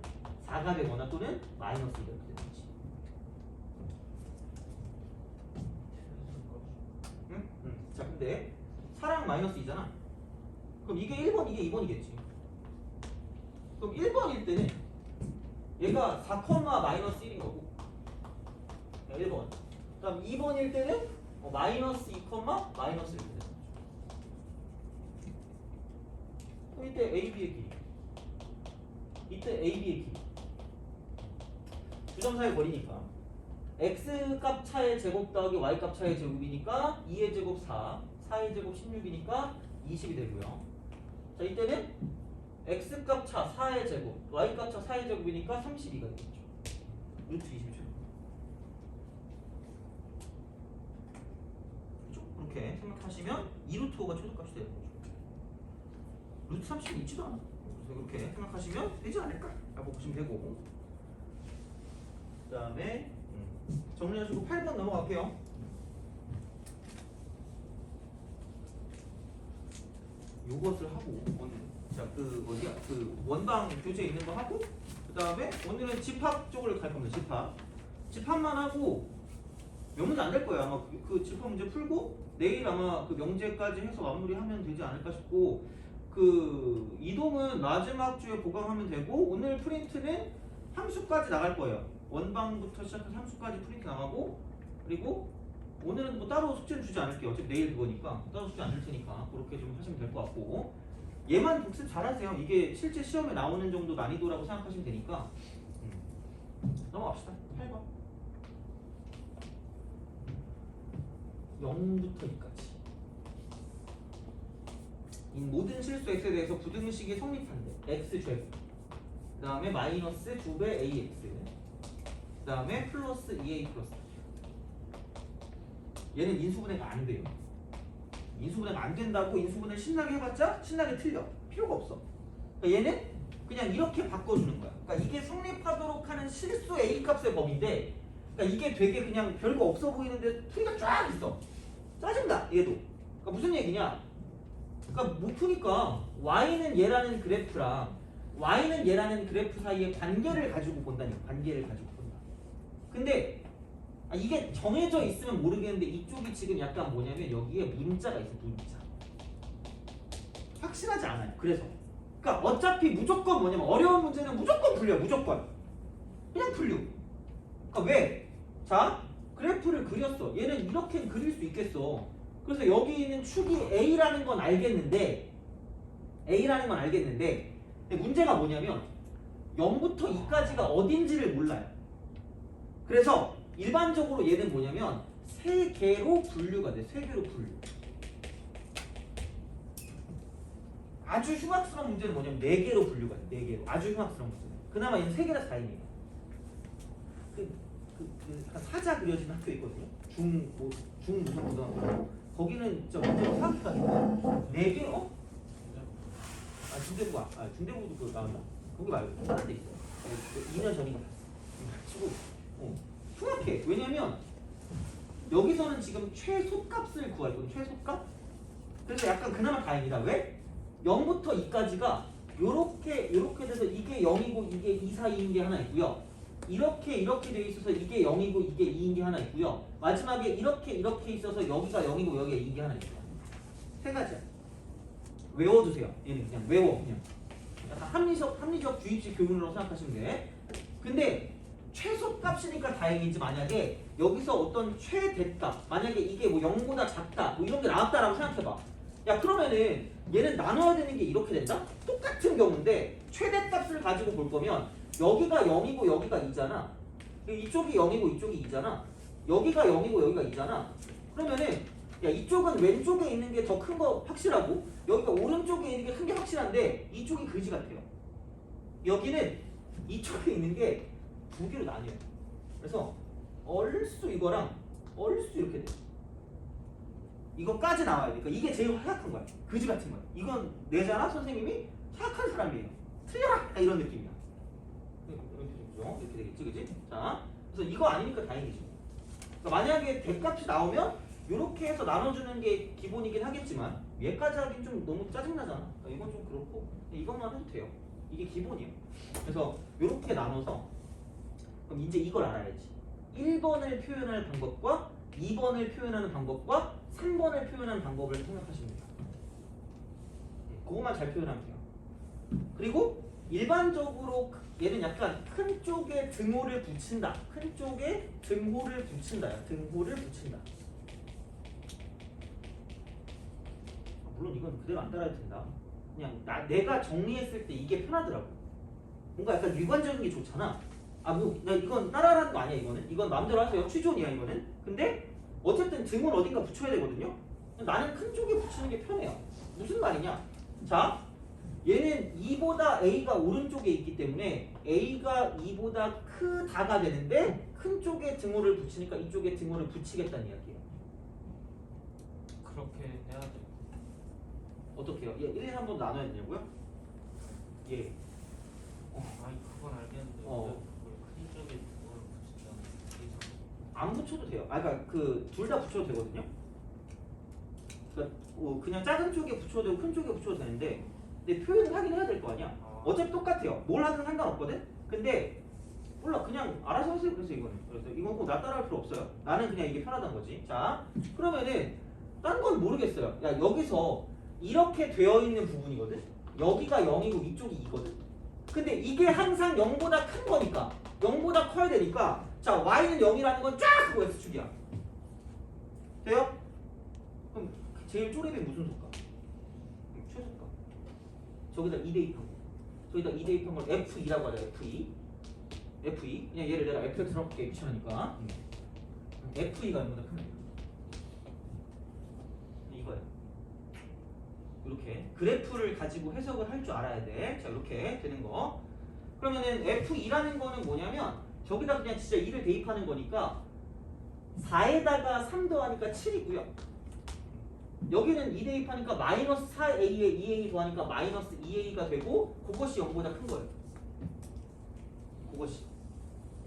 4가 되거나 또는 마이너스 2가 되는 거지. 응? 자 근데 4랑 마이너스 2잖아. 그럼 이게 1번 이게 2번이겠지. 그럼 1번일 때는 얘가 4, 마이너스 1인 거고 1번. 그다음 2번일 때는 마이너스 2, 마이너스 1 되는 거죠. 그럼 이때 AB의 길이 이때 AB의 길이 두 점 사이 거리니까 X값 차의 제곱 더하기 Y값 차의 제곱이니까 2의 제곱 4, 4의 제곱 16이니까 20이 되고요. 자 이때는 X값 차 4의 제곱, Y값 차 4의 제곱이니까 32가 되겠죠. 루트 20죠. 그렇죠? 그렇게 생각하시면 2루트5가 최소값이 되는 거죠. 루트 30이 있지도 않아. 그래서 그렇게 생각하시면 되지 않을까? 라고 보시면 되고 그 다음에 정리하시고 8번 넘어갈게요. 요것을 하고 오늘 자 그 어디야 그 원방 교재에 있는 거 하고 그 다음에 오늘은 집합 쪽을 갈 겁니다. 집합만 하고 몇 문제 안 될 거예요. 아마 그 집합 문제 풀고 내일 아마 그 명제까지 해서 마무리하면 되지 않을까 싶고 그 이동은 마지막 주에 보강하면 되고 오늘 프린트는 함수까지 나갈 거예요. 원방부터 시작해서 함수까지 프린트 나가고 그리고 오늘은 뭐 따로 숙제를 주지 않을게요. 어차피 내일 그거니까 따로 숙제 안 줄 테니까 그렇게 좀 하시면 될 것 같고 얘만 복습 잘하세요. 이게 실제 시험에 나오는 정도 난이도라고 생각하시면 되니까 넘어갑시다. 8번 0부터 2까지 이 모든 실수 x에 대해서 부등식이 성립한대. x제곱 그 다음에 마이너스 2배 ax 그 다음에 플러스 2a 플러스 얘는 인수분해가 안 돼요. 인수분해가 안 된다고 인수분해 신나게 해봤자 신나게 틀려. 필요가 없어. 그러니까 얘는 그냥 이렇게 바꿔주는 거야. 그러니까 이게 성립하도록 하는 실수 a 값의 범위인데 그러니까 이게 되게 그냥 별거 없어 보이는데 풀이가 쫙 있어. 짜증나 얘도. 그러니까 무슨 얘기냐? 그러니까 못 푸니까 y는 얘라는 그래프랑 y는 얘라는 그래프 사이에 관계를 가지고 본다니까. 관계를 가지고 본다. 근데 이게 정해져 있으면 모르겠는데 이쪽이 지금 약간 뭐냐면 여기에 문자가 있어. 문자. 확실하지 않아요. 그래서 그러니까 어차피 무조건 뭐냐면 어려운 문제는 무조건 풀려. 무조건 그냥 풀려. 그러니까 왜? 자 그래프를 그렸어. 얘는 이렇게 그릴 수 있겠어. 그래서 여기 있는 축이 A라는 건 알겠는데 근데 문제가 뭐냐면 0부터 2까지가 어딘지를 몰라요. 그래서 일반적으로 얘는 뭐냐면 3개로 분류가 돼. 3개로 분류. 아주 흉악스러운 문제는 뭐냐면 4개로 분류가 돼. 4개로. 아주 흉악스러운 문제는. 그나마 얘는 3개라서 다행이에요. 사자 그려진 학교 있거든요. 무슨 고등학교. 거기는 진짜 문제가 생각해가지고 4개 중대부도 그거 나온다. 거기 말고 다른 데 있어. 2년 전인가 치고 흉악해. 왜냐면 여기서는 지금 최소값을 구할 거거든. 최소값. 그래서 약간 그나마 다행이다. 왜? 0부터 2까지가 요렇게 돼서 이게 0이고 이게 2 사이인 게 하나 있고요. 이렇게 돼 있어서 이게 0이고 이게 2인 게 하나 있고요. 마지막에 이렇게 있어서 여기가 0이고 여기가 2인 게 하나 있어요. 3가지야. 외워두세요. 얘는 그냥 외워. 그냥 약간 합리적 주입식 교훈으로 생각하시면 돼. 근데 최소값이니까 다행이지 만약에 여기서 어떤 최대값 만약에 이게 뭐 0보다 작다 뭐 이런 게 나왔다라고 생각해봐. 야 그러면은 얘는 나눠야 되는 게 이렇게 된다? 똑같은 경우인데 최대값을 가지고 볼 거면 여기가 0이고 여기가 2잖아. 이쪽이 0이고 이쪽이 2잖아. 여기가 0이고 여기가 2잖아. 그러면은 야 이쪽은 왼쪽에 있는 게 더 큰 거 확실하고 여기가 오른쪽에 있는 게 큰 게 확실한데 이쪽이 그지 같아요. 여기는 이쪽에 있는 게 2개로 나뉘어요. 그래서 얼수 이거랑 얼수 이렇게 돼. 이거까지 나와야 돼. 그러니까 이게 제일 하약한 거야. 그지 같은 거야. 이건 내잖아 선생님이 하약한 사람이에요. 틀려라 이런 느낌이야. 이렇게 되겠지, 그지? 자, 그래서 이거 아니니까 다행이지. 그러니까 만약에 대값이 나오면 이렇게 해서 나눠주는 게 기본이긴 하겠지만 얘까지 하긴 좀 너무 짜증나잖아. 그러니까 이건 좀 그렇고 이것만 해도 돼요. 이게 기본이에요. 그래서 이렇게 나눠서 그럼 이제 이걸 알아야지. 1번을 표현할 방법과 2번을 표현하는 방법과 3번을 표현하는 방법을 생각하시면 돼요. 그것만 잘 표현하면 돼요. 그리고 일반적으로 얘는 약간 큰 쪽에 등호를 붙인다. 큰 쪽에 등호를 붙인다. 등호를 붙인다. 물론 이건 그대로 안 따라해도 된다. 그냥 내가 정리했을 때 이게 편하더라고. 뭔가 약간 유관적인 게 좋잖아. 나 이건 따라하는 거 아니야 이거는. 이건 마음대로 하세요. 취존이야 이거는. 근데 어쨌든 등은 어딘가 붙여야 되거든요. 나는 큰 쪽에 붙이는 게 편해요. 무슨 말이냐? 자, 얘는 2보다 A가 오른쪽에 있기 때문에 A가 2보다 크다가 되는데 큰 쪽에 등호를 붙이니까 이쪽에 등호를 붙이겠다는 이야기예요. 그렇게 해야 돼. 어떻게 해요? 1, 2, 3번 나눠야 되냐고요? 예. 아니 그건 알겠는데 왜 그걸 큰 쪽에 그걸 붙인다. 안 붙여도 돼요. 그러니까 그 둘 다 붙여도 되거든요. 그러니까 그냥 작은 쪽에 붙여도 되고 큰 쪽에 붙여도 되는데 근데 표현을 하긴 해야 될 거 아니야. 어차피 똑같아요. 뭘 하든 상관없거든. 근데 몰라 그냥 알아서 하세요. 그래서 이건 꼭 나 따라할 필요 없어요. 나는 그냥 이게 편하다는 거지. 자 그러면은 딴 건 모르겠어요. 야 여기서 이렇게 되어 있는 부분이거든. 여기가 0이고 이쪽이 2거든. 근데 이게 항상 0보다 큰 거니까 0보다 커야 되니까 자 y는 0이라는 건 쫙 그거 x축이야. 돼요? 그럼 제일 쪼렙이 무슨 속가? 최소가. 저기다 2 대입한 거. 저기다 2 대입한 걸 f2라고 하자. f2 그냥 얘를 내가 fx 넣을게 귀찮으니까 f2가 0보다 크네. 이거야. 이렇게 그래프를 가지고 해석을 할 줄 알아야 돼. 자 이렇게 되는 거. 그러면은 f2라는 거는 뭐냐면 저기다 그냥 진짜 2를 대입하는 거니까 4에다가 3 더하니까 7이고요. 여기는 2 대입하니까 마이너스 4a에 2a 더하니까 마이너스 2a가 되고 그것이 0보다 큰 거예요. 그것이.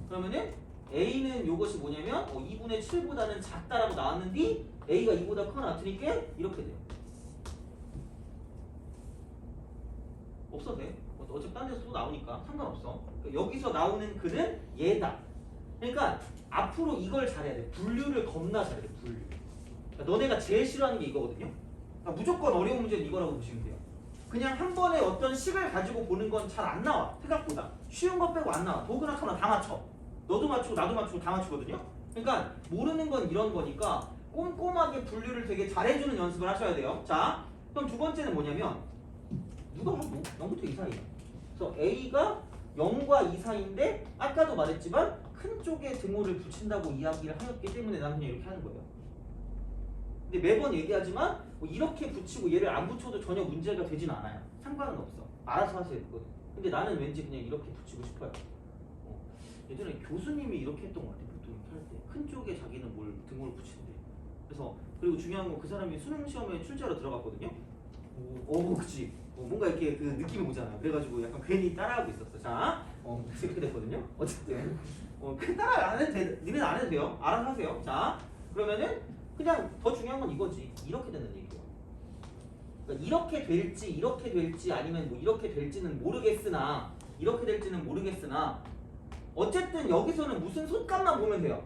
그러면은 a는 요것이 뭐냐면 2분의 7보다는 작다라고 나왔는데 a가 2보다 커 나왔으니까 이렇게 돼요. 없어도 돼. 어차피 딴 데서 또 나오니까 상관없어. 여기서 나오는 글은 얘다. 그러니까 앞으로 이걸 잘해야 돼. 분류를 겁나 잘해야 돼. 분류. 그러니까 너네가 제일 싫어하는 게 이거거든요. 그러니까 무조건 어려운 문제는 이거라고 보시면 돼요. 그냥 한 번에 어떤 식을 가지고 보는 건 잘 안 나와. 생각보다. 쉬운 거 빼고 안 나와. 도그나 카나 다 맞춰. 너도 맞추고 나도 맞추고 다 맞추거든요. 그러니까 모르는 건 이런 거니까 꼼꼼하게 분류를 되게 잘해주는 연습을 하셔야 돼요. 자, 그럼 두 번째는 뭐냐면 누가 하고 0부터 2 사이야. 그래서 A가 0과 2 사이인데 아까도 말했지만 큰 쪽에 등호를 붙인다고 이야기를 하였기 때문에 나는 그냥 이렇게 하는 거예요. 근데 매번 얘기하지만 뭐 이렇게 붙이고 얘를 안 붙여도 전혀 문제가 되진 않아요. 상관은 없어. 알아서 하세요. 그거는. 근데 나는 왠지 그냥 이렇게 붙이고 싶어요. 예전에 교수님이 이렇게 했던 것 같아요. 보통 이렇게 할 때. 큰 쪽에 자기는 뭘 등호를 붙인대. 그래서 그리고 중요한 건 그 사람이 수능 시험에 출제로 들어갔거든요. 그치. 뭔가 이렇게 그 느낌이 오잖아. 그래가지고 약간 괜히 따라하고 있었어. 자, 그렇게 됐거든요. 어쨌든 따라 안 해도 돼. 니네는 안 해도 돼요. 알아서 하세요. 자, 그러면은 그냥 더 중요한 건 이거지. 이렇게 되는 얘기예요. 그러니까 이렇게 될지 아니면 뭐 이렇게 될지는 모르겠으나 이렇게 될지는 모르겠으나 어쨌든 여기서는 무슨 숫값만 보면 돼요.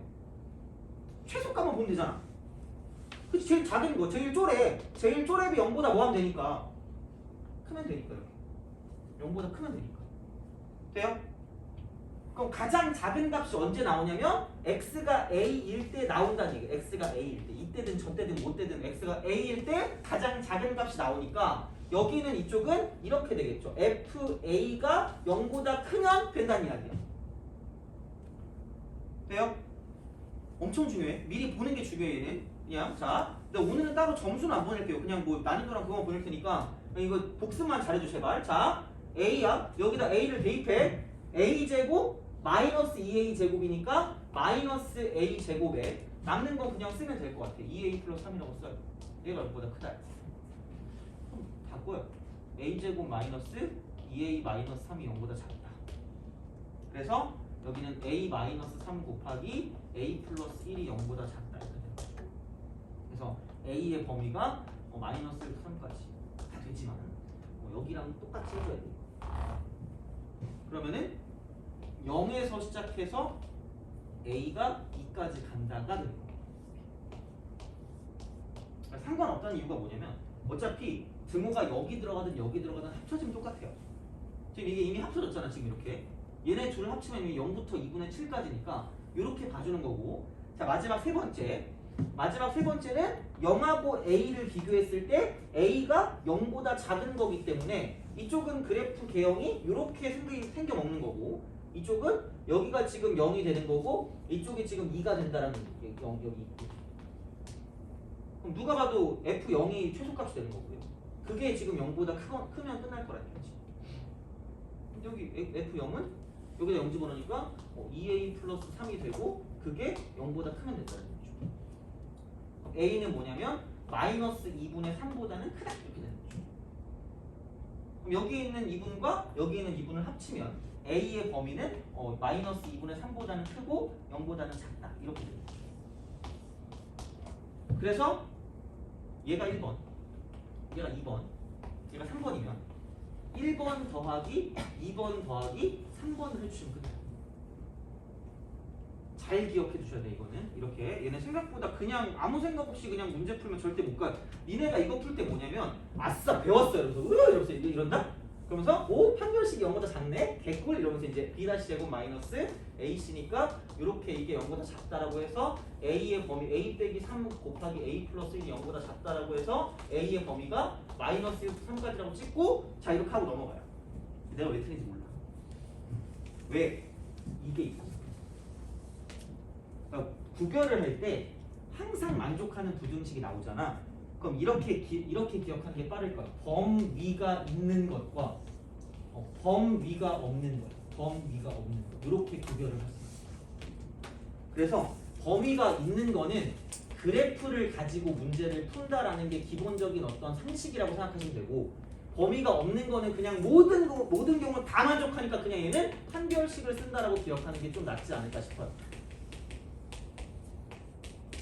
최소값만 보면 되잖아. 그치? 제일 작은 거, 제일 쪼렙. 제일 쪼렙이 0보다 뭐 하면 되니까. 크면 되니까 이렇게. 0보다 크면 되니까. 돼요? 그럼 가장 작은 값이 언제 나오냐면 x가 a일 때 나온다는 얘기예요. x가 a일 때. 이때든 저때든 뭐때든 x가 a일 때 가장 작은 값이 나오니까 여기는 이쪽은 이렇게 되겠죠. fa가 0보다 크면 된다는 이야기야. 돼요? 엄청 중요해. 미리 보는 게 중요해 얘는. 그냥 자, 근데 오늘은 따로 점수는 안 보낼게요. 그냥 뭐 난이도랑 그거만 보낼 테니까 이거 복습만 잘해줘 제발. 자, a야. 여기다 a를 대입해. a 제곱 마이너스 2a 제곱이니까 마이너스 a 제곱에 남는 건 그냥 쓰면 될 것 같아. 2a 플러스 3이라고 써요. 얘가 0보다 크다. 그럼 바꿔요. a 제곱 마이너스 2a 마이너스 3이 0보다 작다. 그래서 여기는 a 마이너스 3 곱하기 a 플러스 1이 0보다 작다. 이렇게 됩니다. 그래서 a의 범위가 마이너스 3까지 다 되지만 여기랑 똑같이 해줘야 돼요. 그러면은 0에서 시작해서 a가 2까지 간다가 되는 거예요. 상관없다는 이유가 뭐냐면 어차피 등호가 여기 들어가든 여기 들어가든 합쳐지면 똑같아요. 지금 이게 이미 합쳐졌잖아. 지금 이렇게 얘네 둘을 합치면 이미 0부터 2분의 7까지니까 이렇게 봐주는 거고. 자, 마지막 세 번째는 0하고 a를 비교했을 때 a가 0보다 작은 거기 때문에 이쪽은 그래프 개형이 이렇게 생겨 먹는 거고 이쪽은 여기가 지금 0이 되는 거고 이쪽이 지금 2가 된다라는 얘기. 여기 그럼 누가 봐도 f0이 최소값이 되는 거고요. 그게 지금 0보다 크면 끝날 거라는 거지. 여기 f0은 여기다 0 집어넣으니까 2a 플러스 3이 되고 그게 0보다 크면 된다는 거죠. a는 뭐냐면 마이너스 2분의 3보다는 크다 이렇게 되는 거죠. 그럼 여기 있는 2분과 여기 있는 2분을 합치면 a의 범위는 마이너스 2분의 3보다는 크고 0보다는 작다 이렇게 되는 거죠. 그래서 얘가 1번, 얘가 2번, 얘가 3번이면 1번 더하기 2번 더하기 3번을 해주시면 끝나요. 잘 기억해 두셔야 돼. 이거는 이렇게 얘는 생각보다 그냥 아무 생각 없이 그냥 문제 풀면 절대 못 가요. 니네가 이거 풀 때 뭐냐면 아싸 배웠어요. 이러면서 이러면서 이런다? 그러면서 오 판별식이 0보다 작네 개꿀 이러면서 이제 b-제곱 마이너스 ac니까 이렇게 이게 0보다 작다라고 해서 a의 범위 a 빼기 3 곱하기 a 플러스 1이 0보다 작다라고 해서 a의 범위가 마이너스 1부터 3까지라고 찍고 자 이렇게 하고 넘어가요. 내가 왜 틀린지 몰라. 왜? 이게 있었어. 그러니까 구별을 할 때 항상 만족하는 부등식이 나오잖아. 그럼 이렇게 기억하는 게 빠를 거야. 범위가 있는 것과 범위가 없는 것. 범위가 없는 것. 이렇게 구별을 할 수 있어. 그래서 범위가 있는 거는 그래프를 가지고 문제를 푼다라는 게 기본적인 어떤 상식이라고 생각하시면 되고 범위가 없는 거는 그냥 모든 경우 다 만족하니까 그냥 얘는 판별식을 쓴다라고 기억하는 게 좀 낫지 않을까 싶어요.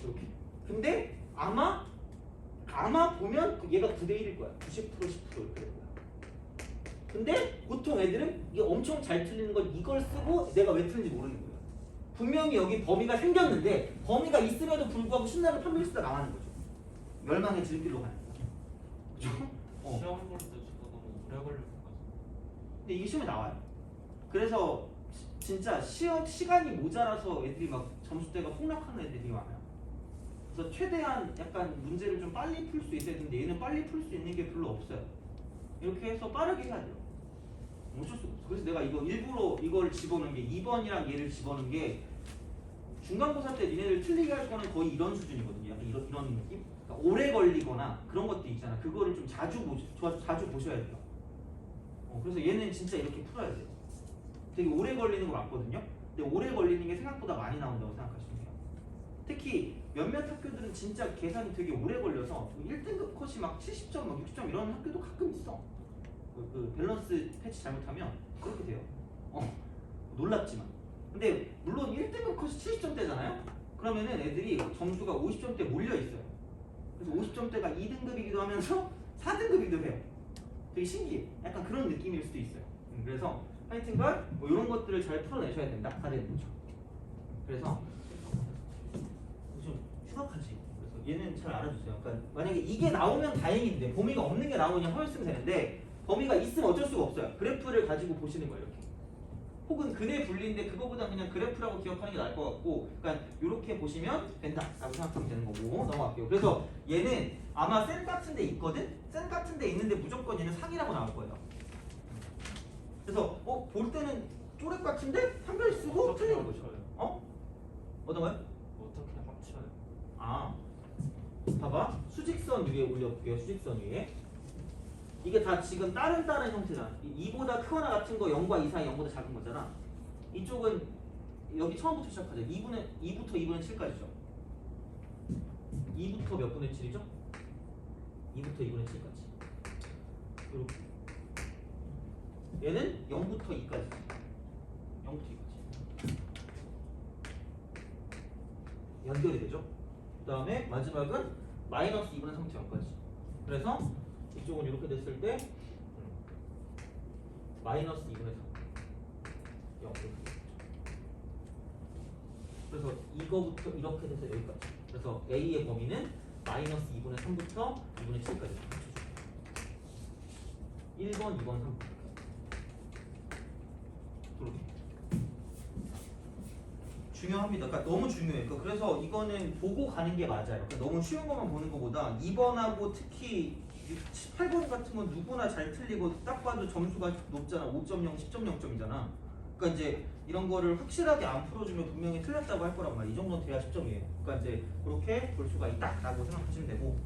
이렇게. 근데 아마 보면 얘가 9대 1일 거야. 90% 10% 이렇게 될 거야. 근데 보통 애들은 이게 엄청 잘 틀리는 걸 이걸 쓰고 내가 왜 틀린지 모르는 거야. 분명히 여기 범위가 생겼는데 범위가 있음에도 불구하고 신나는 판별식이 나가는 거죠. 멸망의 질길로 가는 거야. 그죠? 시험 볼 때 저거 너무 오래 걸릴 것 같아요. 근데 이게 시험에 나와요. 그래서 진짜 시간이 모자라서 애들이 막 점수대가 폭락하는 애들이 많아요. 그래서 최대한 약간 문제를 좀 빨리 풀 수 있어야 되는데 얘는 빨리 풀 수 있는 게 별로 없어요. 이렇게 해서 빠르게 해야 돼요. 어쩔 수가 없어. 그래서 내가 이거 일부러 이걸 집어넣은 게 2번이랑 얘를 집어넣은 게 중간고사 때 니네들 틀리게 할 거는 거의 이런 수준이거든요. 약간 이런 느낌? 그러니까 오래 걸리거나 그런 것도 있잖아. 그거를 좀 자주 보셔야 돼요. 그래서 얘는 진짜 이렇게 풀어야 돼요. 되게 오래 걸리는 거 맞거든요. 근데 오래 걸리는 게 생각보다 많이 나온다고 생각하시면 돼요. 특히 몇몇 학교들은 진짜 계산이 되게 오래 걸려서 1등급 컷이 막 70점, 막 60점 이런 학교도 가끔 있어. 그 밸런스 패치 잘못하면 그렇게 돼요. 놀랍지만. 근데 물론 1등급 컷이 70점대잖아요. 그러면은 애들이 점수가 50점대 몰려 있어요. 그래서 50점대가 2등급이기도 하면서 4등급이기도 해요. 되게 신기해. 약간 그런 느낌일 수도 있어요. 그래서 하여튼간 뭐 이런 것들을 잘 풀어내셔야 된다. 다 되는 거죠. 그래서 좀 흉악하지. 그래서 얘는 잘 알아주세요. 그러니까 만약에 이게 나오면 다행인데 범위가 없는 게 나오면 허물 쓰면 되는데 범위가 있으면 어쩔 수가 없어요. 그래프를 가지고 보시는 거예요. 이렇게. 혹은 근의 분리인데 그거보다 그냥 그래프라고 기억하는 게 나을 것 같고 그러니까 이렇게 보시면 된다라고 생각하면 되는 거고 넘어갈게요. 그래서 얘는 아마 센 같은 데 있거든? 센 같은 데 있는데 무조건 얘는 상이라고 나올 거예요. 그래서 볼 때는 쪼렙 같은데 판별 쓰고 틀리는 거죠. 어떤 거요? 어떻게 합쳐요? 아, 봐봐. 수직선 위에 올려볼게요. 수직선 위에. 이게 다 지금 다른 형태잖아. 2보다 크거나 같은 거 0과 2 사이 0보다 작은 거잖아. 이쪽은 여기 처음부터 시작하죠. 2부터 2분의 7까지죠. 2부터 몇 분의 7이죠? 2부터 2분의 7까지. 이렇게. 얘는 0부터 2까지. 0부터 2까지. 연결이 되죠. 그 다음에 마지막은 마이너스 2분의 3부터 0까지. 그래서 이쪽은 이렇게 됐을 때 마이너스 2분의 3 0 이렇게 되죠. 그래서 이거부터 이렇게 돼서 여기까지. 그래서 A의 범위는 마이너스 2분의 3부터 2분의 7까지. 1번, 2번, 3번. 이렇게. 중요합니다. 그러니까 너무 중요해요. 그래서 이거는 보고 가는 게 맞아요. 그러니까 너무 쉬운 것만 보는 것보다 2번하고 특히 8번 같은 건 누구나 잘 틀리고 딱 봐도 점수가 높잖아. 5.0, 10.0점이잖아. 그러니까 이제 이런 거를 확실하게 안 풀어주면 분명히 틀렸다고 할 거란 말이야. 이 정도는 돼야 10점이에요. 그러니까 이제 그렇게 볼 수가 있다라고 생각하시면 되고.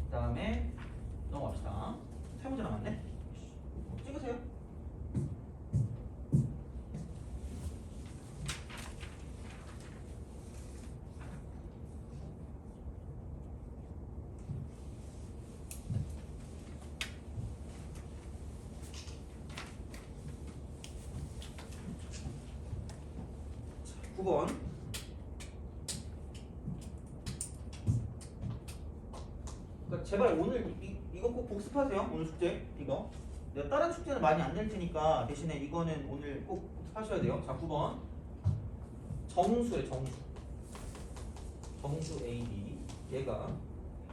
그 다음에 넘어갑시다. 3문제 남았네. 찍으세요. 자, 9번. 그러니까 제발 오늘 이거 꼭 복습하세요. 오늘 숙제 이거. 내가 다른 숙제는 많이 안 낼 테니까 대신에 이거는 오늘 꼭 복습하셔야 돼요. 자, 9번. 정수의 정수. 정수 A, B. 얘가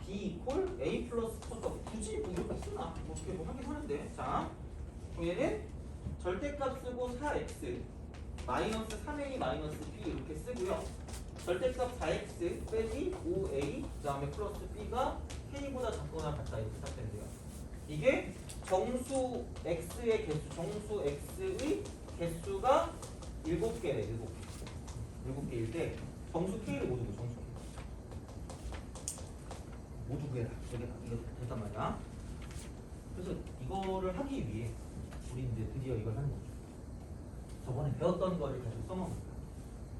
B 이퀄 A 플러스 커터. 굳이 뭐 이렇게 쓰나? 뭐 어떻게 뭐 하긴 하는데. 자, 그럼 얘는 절대값 쓰고 4x 마이너스 3a 마이너스 b 이렇게 쓰고요. 절대값 4x 빼기 5a 그 다음에 플러스 b가 k보다 작거나 같다 이렇게 시작된대요. 이게 정수 x의 개수, 정수 x의 개수가 7개래. 7개일 때 정수 k를 모두 구 정수 모두 구해라. 이거 됐단 말이야. 그래서 이거를 하기 위해 우리 이제 드디어 이걸 하는 거죠. 저번에 배웠던 거를 가지고 써먹는 거야.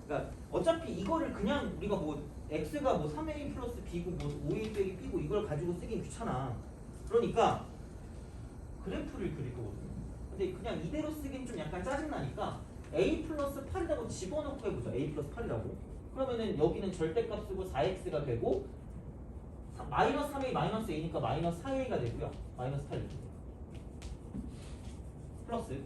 그러니까 어차피 이거를 그냥 우리가 뭐 x가 뭐 3a 플러스 b고 뭐 5a 빼기 b고 이걸 가지고 쓰긴 귀찮아. 그러니까 그래프를 그릴 거거든요. 근데 그냥 이대로 쓰긴 좀 약간 짜증나니까 a 플러스 8이라고 집어넣고 해보죠. a 플러스 8이라고. 그러면은 여기는 절대값 쓰고 4x가 되고 마이너스 3a 마이너스 a니까 마이너스 4a가 되고요. 마이너스 8 이렇게 돼요. 플러스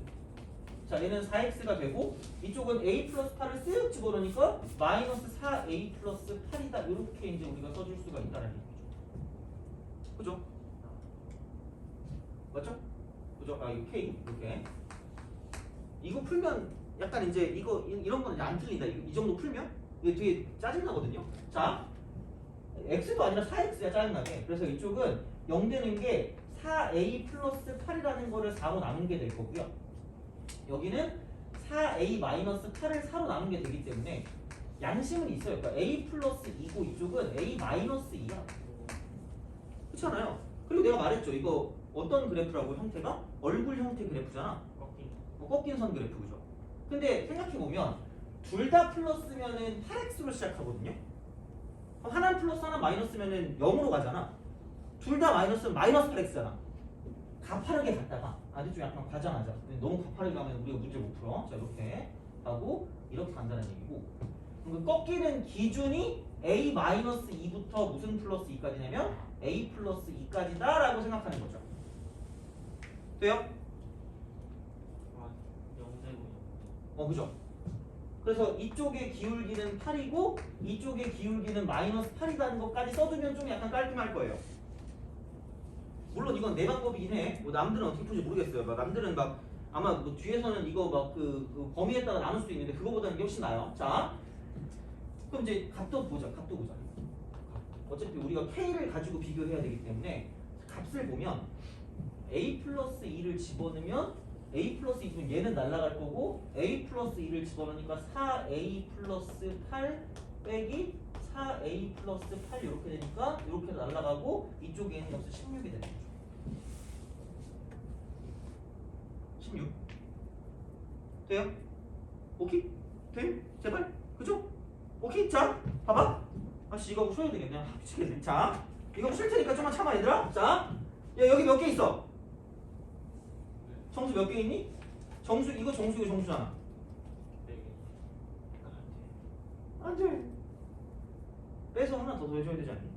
자 얘는 4x가 되고 이쪽은 a 플러스 8을 쓱 집어넣으니까 마이너스 4a 플러스 8이다. 이렇게 이제 우리가 써줄 수가 있다는 얘기죠. 그죠? 맞죠? 그죠? 아 이거 k 이렇게 이거 풀면 약간 이제 이런 거는 안 틀린다. 이 정도 풀면 이게 되게 짜증나거든요. 자 x도 아니라 4x야 짜증나게. 그래서 이쪽은 0 되는 게 4a 플러스 8이라는 거를 4로 나눈 게 될 거고요. 여기는 4a 마이너스 8을 4로 나눈 게 되기 때문에 양심은 있어요. 그러니까 a 플러스 2고 이쪽은 a 마이너스 2야. 그렇잖아요. 그리고 내가 말했죠. 이거 어떤 그래프라고 형태가? 얼굴 형태 그래프잖아. 꺾인 선 그래프 그죠? 근데 생각해보면 둘 다 플러스면은 8x로 시작하거든요. 하나는 플러스 하나 마이너스면은 0으로 가잖아. 둘 다 마이너스면 마이너스 8x잖아. 가파르게 갔다가 근데 좀 약간 과장하자. 너무 가파르게 가면 우리가 문제 못 풀어. 자 이렇게 하고 이렇게 간다는 얘기고. 그럼 꺾이는 기준이 a 마이너스 2부터 무슨 플러스 2까지냐면 a 플러스 2까지다라고 생각하는 거죠. 돼요? 그죠? 그래서 이쪽의 기울기는 8이고 이쪽의 기울기는 마이너스 8이라는 것까지 써두면 좀 약간 깔끔할 거예요. 물론 이건 내 방법이긴 해. 뭐 남들은 어떻게 풀지 모르겠어요. 막 남들은 막 아마 뭐 뒤에서는 이거 막 그 범위에 따라 나눌 수도 있는데 그거보다는 이게 훨씬 나아요. 자, 그럼 이제 값도 보자. 어차피 우리가 k를 가지고 비교해야 되기 때문에 값을 보면 a 플러스 2를 집어넣으면 a 플러스 2면 얘는 날아갈 거고 a 플러스 2를 집어넣으니까 4a 플러스 8 빼기 4a 플러스 8 이렇게 되니까 이렇게 날아가고 이쪽에 있는 값은 16이 되는 거죠. 16 돼요? 오케이? 돼? 제발? 그죠? 오케이? 자 봐봐. 아씨 이거 하고 쉬어야 되겠네. 미치겠네. 자 이거 쉴 테니까 좀만 참아 얘들아. 자 야, 여기 몇 개 있어? 정수 몇 개 있니? 정수 이거 정수잖아. 안 돼. 빼서 하나 더 더해줘야 되지 않니?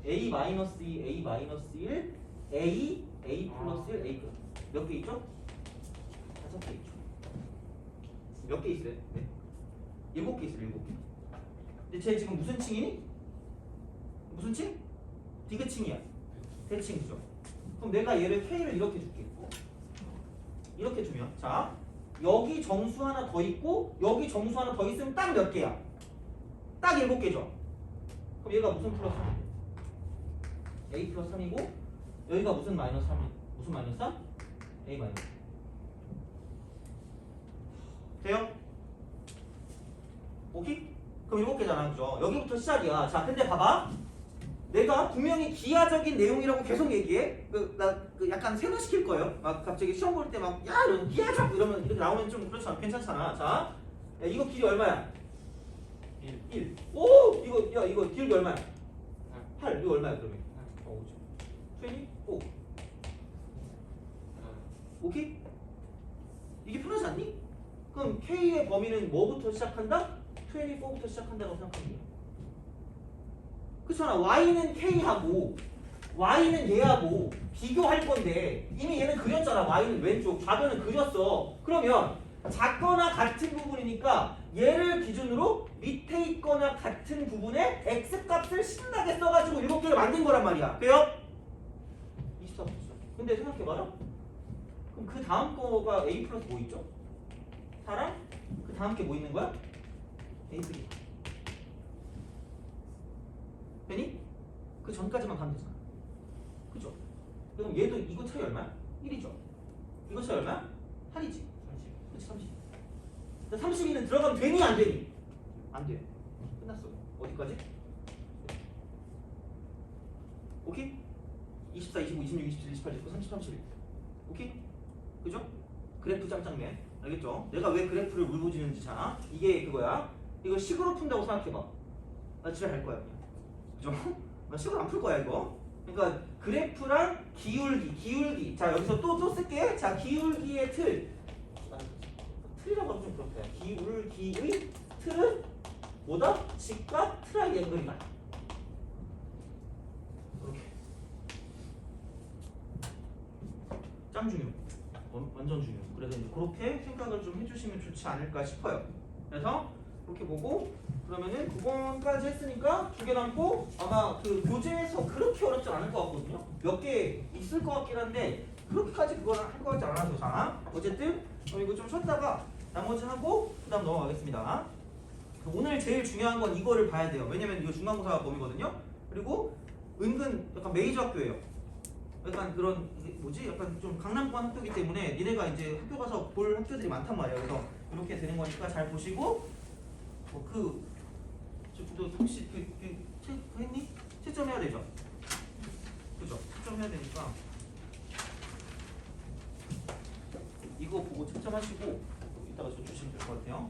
a 마이너스 2, a 마이너스 1, a 플러스 1, a 몇 개 있죠? 5개 있죠. 몇 개 있어요? 네. 7개 있어요. 7개. 근데 쟤 지금 무슨 층이니? 무슨 층? 디귿층이야. 대칭이죠. 그럼 내가 얘를 k를 이렇게 줄게. 이렇게 주면 자 여기 정수 하나 더 있고 여기 정수 하나 더 있으면 딱 몇 개야? 딱 7개죠. 그럼 얘가 무슨 플러스 3이야? a 플러스 3이고 여기가 무슨 마이너스 3이야? 무슨 마이너스 3? a 마이너스 돼요? 오케이? 그럼 7개잖아 그죠? 여기부터 시작이야. 자 근데 봐봐 내가 분명히 기하적인 내용이라고 계속 얘기해. 나 약간 세뇌시킬 거예요. 막 갑자기 시험 볼 때 막 야 이런 기하적 이러면 이렇게 나오면 좀 그렇잖아. 괜찮잖아. 자, 야, 이거 길이 얼마야? 1. 오 이거 길이 얼마야? 8. 이거 얼마야 그러면? 24. 오케이? 이게 편하지 않니? 그럼 K의 범위는 뭐부터 시작한다? 24부터 시작한다고 생각하면 돼요. 그렇잖아. y는 k하고 y는 얘하고 비교할 건데 이미 얘는 그렸잖아. y는 왼쪽, 좌변은 그렸어. 그러면 작거나 같은 부분이니까 얘를 기준으로 밑에 있거나 같은 부분에 x값을 신나게 써가지고 7개를 만든 거란 말이야. 돼요? 24번. 근데 생각해봐요. 그럼 그 다음 거가 A 플러스 뭐 있죠? 4랑 그 다음 게 뭐 있는 거야? A3. 되니? 그 전까지만 가면 되잖아. 그죠? 그럼 얘도 이거 차이 얼마야? 1이죠. 이거 차이 얼마야? 8이지. 30. 그치 30. 32는 들어가면 되니 안 되니? 안 돼. 끝났어. 어디까지? 오케이? 24, 25, 26, 27, 28, 29, 30, 31. 오케이? 그죠? 그래프 짱짱맨. 알겠죠? 내가 왜 그래프를 울부짖는지 자 이게 그거야. 이거 식으로 푼다고 생각해봐. 나 집에 갈 거야 그냥. 그죠? 나 식으로 안 풀 거야 이거. 그러니까 그래프랑 기울기. 자 여기서 또 쓸게. 자 기울기의 틀. 틀이라고 하면 좀 그렇다. 기울기의 틀은 뭐다? 직각 트라이앵글이다. 이렇게. 짱 중요. 완전 중요. 그래서 이제 그렇게 생각을 좀 해주시면 좋지 않을까 싶어요. 그래서 그렇게 보고 그러면은 9번까지 했으니까 2개 남고 아마 그 교재에서 그렇게 어렵지 않을 것 같거든요. 몇 개 있을 것 같긴 한데 그렇게까지 그거는 할 것 같지 않아서 자 어쨌든 이거 좀 쉬었다가 나머지 하고 그 다음 넘어가겠습니다. 오늘 제일 중요한 건 이거를 봐야 돼요. 왜냐면 이거 중간고사 범위거든요. 그리고 은근 약간 메이저 학교예요. 약간 그런 이게 뭐지? 약간 좀 강남권 학교이기 때문에 니네가 이제 학교 가서 볼 학교들이 많단 말이에요. 그래서 이렇게 되는 거니까 잘 보시고 너 혹시 그 했니? 채점해야 되죠? 그죠? 채점해야 되니까 이거 보고 채점하시고 이따가 저 주시면 될 것 같아요.